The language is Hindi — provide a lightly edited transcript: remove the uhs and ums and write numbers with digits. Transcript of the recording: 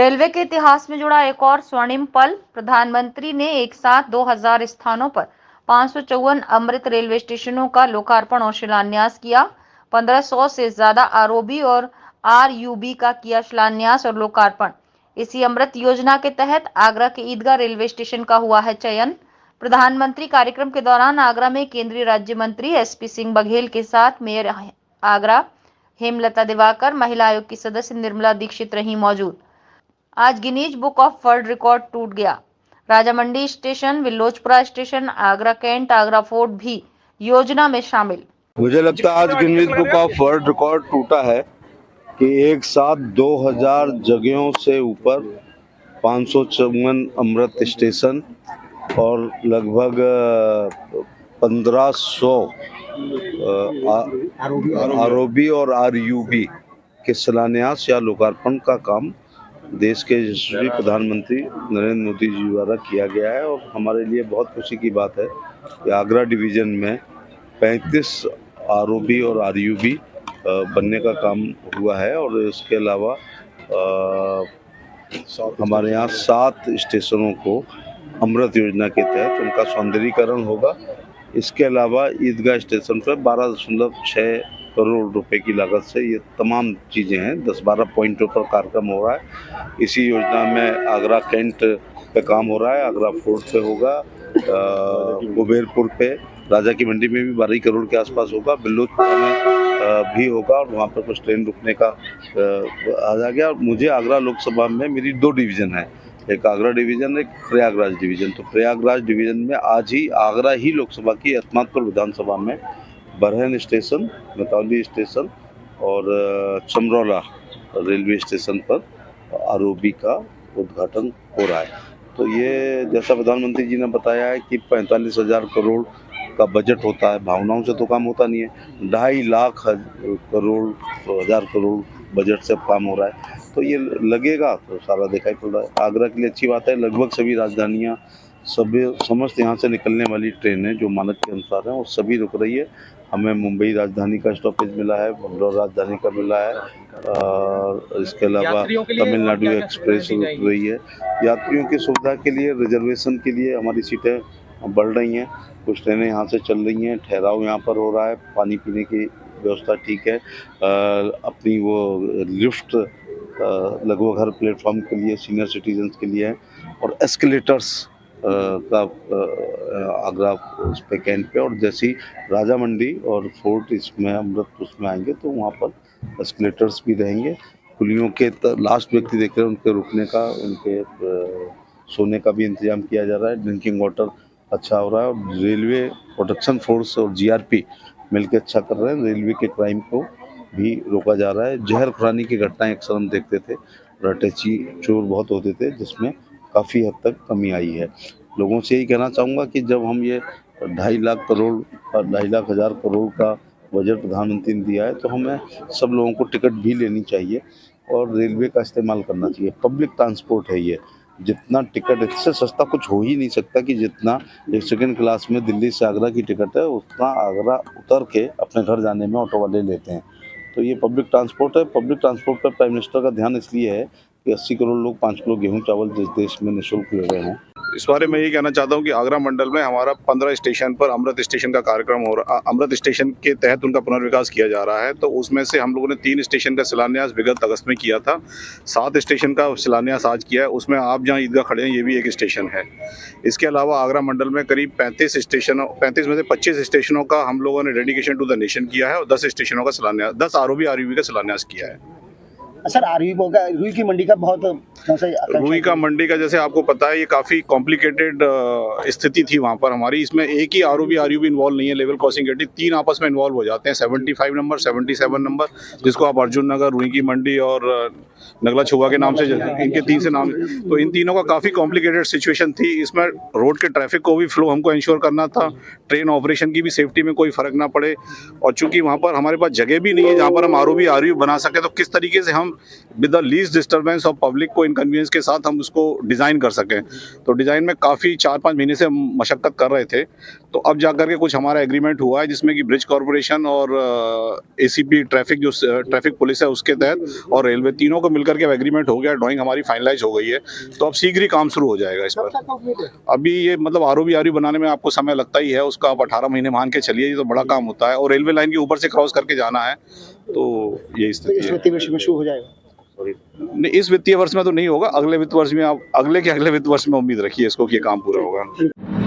रेलवे के इतिहास में जुड़ा एक और स्वर्णिम पल। प्रधानमंत्री ने एक साथ 2000 स्थानों पर 554 अमृत रेलवे स्टेशनों का लोकार्पण और शिलान्यास किया। 1500 से ज्यादा आरओबी और आरयूबी का किया शिलान्यास और लोकार्पण। इसी अमृत योजना के तहत आगरा के ईदगाह रेलवे स्टेशन का हुआ है चयन। प्रधानमंत्री कार्यक्रम के दौरान आगरा में केंद्रीय राज्य मंत्री एसपी सिंह बघेल के साथ मेयर आगरा हेमलता दिवाकर, महिला आयोग की सदस्य निर्मला दीक्षित रही मौजूद। आज Guinness book of world record टूट गया। Rajamandi station, Billochpura station, Agra cantt, Agra fort भी योजना में शामिल। मुझे लगता है आज Guinness book of world record टूटा है कि एक साथ 2000 जगहों से ऊपर 554 अमृत स्टेशन और लगभग 1500 आरओबी और आरयूबी के शिलान्यास या लोकार्पण का काम देश के यशस्वी प्रधानमंत्री नरेंद्र मोदी जी द्वारा किया गया है। और हमारे लिए बहुत खुशी की बात है कि आगरा डिवीज़न में 35 आरओबी और आरयूबी बनने का काम हुआ है। और इसके अलावा हमारे यहाँ 7 स्टेशनों को अमृत योजना के तहत उनका सौंदर्यीकरण होगा। इसके अलावा ईदगाह स्टेशन पर 12.6 करोड़ रुपए की लागत से ये तमाम चीज़ें हैं। 10-12 पॉइंटों पर कार्यक्रम हो रहा है। इसी योजना में आगरा कैंट पे काम हो रहा है, आगरा फोर्ट पे होगा, कुबेरपुर पे, राजा की मंडी में भी 12 करोड़ के आसपास होगा, बिल्लोचपुरा में भी होगा और वहाँ पर कुछ ट्रेन रुकने का आ गया। मुझे आगरा लोकसभा में मेरी 2 डिवीज़न है, एक आगरा डिवीज़न, एक प्रयागराज डिवीज़न। तो प्रयागराज डिवीज़न में आज ही आगरा ही लोकसभा की अहमदपुर विधानसभा में बरहन स्टेशन, मतौली स्टेशन और चमरौला रेलवे स्टेशन पर आरओबी का उद्घाटन हो रहा है। तो ये जैसा प्रधानमंत्री जी ने बताया है कि 45,000 करोड़ का बजट होता है, भावनाओं से तो काम होता नहीं है। 2.5 लाख करोड़ बजट से काम हो रहा है। तो ये लगेगा तो सारा दिखाई पड़ रहा है। आगरा के लिए अच्छी बात है, लगभग सभी राजधानियाँ समस्त यहाँ से निकलने वाली ट्रेनें जो मानक के अनुसार हैं वो सभी रुक रही है। हमें मुंबई राजधानी का स्टॉपेज मिला है, बंगलौर राजधानी का मिला है और इसके अलावा तमिलनाडु एक्सप्रेस रुक रही है। यात्रियों की सुविधा के लिए, रिजर्वेशन के लिए हमारी सीटें बढ़ रही हैं। कुछ ट्रेनें यहाँ से चल रही हैं, ठहराव यहाँ पर हो रहा है, पानी पीने की व्यवस्था ठीक है। अपनी वो लिफ्ट लगभग हर प्लेटफॉर्म के लिए सीनियर सिटीजन्स के लिए है और एस्केलेटर्स का आगरा उस पे कैंट पे। और जैसी राजा मंडी और फोर्ट इसमें अमृत उसमें आएंगे तो वहाँ पर एस्केलेटर्स भी रहेंगे। कुलियों के लास्ट व्यक्ति देख रहे हैं, उनके रुकने का, उनके सोने का भी इंतजाम किया जा रहा है। ड्रिंकिंग वाटर अच्छा हो रहा है और रेलवे प्रोटेक्शन फोर्स और जीआरपी मिलकर अच्छा कर रहे हैं। रेलवे के क्राइम को भी रोका जा रहा है। जहर खुरानी की घटनाएं अक्सर हम देखते थे, रटेची चोर बहुत होते थे, जिसमें काफ़ी हद तक कमी आई है। लोगों से यही कहना चाहूँगा कि जब हम ये 2.5 लाख करोड़ और 2.5 लाख हज़ार करोड़ का बजट प्रधानमंत्री ने दिया है तो हमें सब लोगों को टिकट भी लेनी चाहिए और रेलवे का इस्तेमाल करना चाहिए। पब्लिक ट्रांसपोर्ट है ये, जितना टिकट, इससे सस्ता कुछ हो ही नहीं सकता कि जितना एक सेकंड क्लास में दिल्ली से आगरा की टिकट है उतना आगरा उतर के अपने घर जाने में ऑटो वाले लेते हैं। तो ये पब्लिक ट्रांसपोर्ट है। पब्लिक ट्रांसपोर्ट पर प्राइम मिनिस्टर का ध्यान इसलिए है कि 80 करोड़ लोग 5 किलो गेहूँ चावल जिस देश में निःशुल्क ले रहे हैं। इस बारे में यही कहना चाहता हूँ कि आगरा मंडल में हमारा 15 स्टेशन पर अमृत स्टेशन का कार्यक्रम हो रहा, अमृत स्टेशन के तहत उनका पुनर्विकास किया जा रहा है। तो उसमें से हम लोगों ने 3 स्टेशन का शिलान्यास विगत अगस्त में किया था, 7 स्टेशन का शिलान्यास आज किया है। उसमें आप जहाँ ईदगाह खड़े हैं ये भी एक स्टेशन है। इसके अलावा आगरा मंडल में करीब 35 में से 25 स्टेशनों का हम लोगों ने डेडिकेशन टू द नेशन किया है और 10 स्टेशनों का शिलान्यास, 10 आरओबी आरयूबी का शिलान्यास किया है। सर, रुई की मंडी का बहुत रुई का मंडी का जैसे आपको पता है ये काफ़ी कॉम्प्लिकेटेड स्थिति थी वहाँ पर हमारी। इसमें एक ही आरओबी आरयूबी इन्वॉल्व नहीं है, लेवल क्रॉसिंग गेट 3 आपस में इन्वॉल्व हो जाते हैं। 75 नंबर, 77 नंबर, जिसको आप अर्जुन नगर, रुई की मंडी और नगला छुआ के नाम से, इनके 3 से नाम, तो इन तीनों का काफ़ी कॉम्प्लिकेटेड सिचुएशन थी। इसमें रोड के ट्रैफिक को भी फ्लो हमको इंश्योर करना था, ट्रेन ऑपरेशन की भी सेफ्टी में कोई फर्क ना पड़े। और चूंकि वहाँ पर हमारे पास जगह भी नहीं है जहाँ पर हम आरओबी आरयूबी बना सके, तो किस तरीके से हम with the least disturbance of public को इनकन्वीनियंस के साथ हम उसको डिज़ाइन कर सकें। तो डिज़ाइन में काफ़ी 4-5 महीने से हम मशक्क़त कर रहे थे। तो अब जाकर के कुछ हमारा एग्रीमेंट हुआ है जिसमें कि ब्रिज कॉर्पोरेशन और एसीपी ट्रैफिक जो ट्रैफिक पुलिस है उसके तहत और रेलवे तीनों को मिलकर के अब एग्रीमेंट हो गया, ड्राइंग हमारी फाइनलाइज हो गई है। तो अब शीघ्र ही काम शुरू हो जाएगा इस पर। अभी ये मतलब आरओबी बनाने में आपको समय लगता ही है, उसका आप 18 महीने मान के चलिए, ये तो बड़ा काम होता है और रेलवे लाइन के ऊपर से क्रॉस करके जाना है, तो ये स्थिति इस है। वित्तीय वर्ष में शुरू हो जाएगा। नहीं, इस वित्तीय वर्ष में तो नहीं होगा, अगले वित्त वर्ष में आप अगले वित्त वर्ष में उम्मीद रखिए इसको कि ये काम पूरा होगा।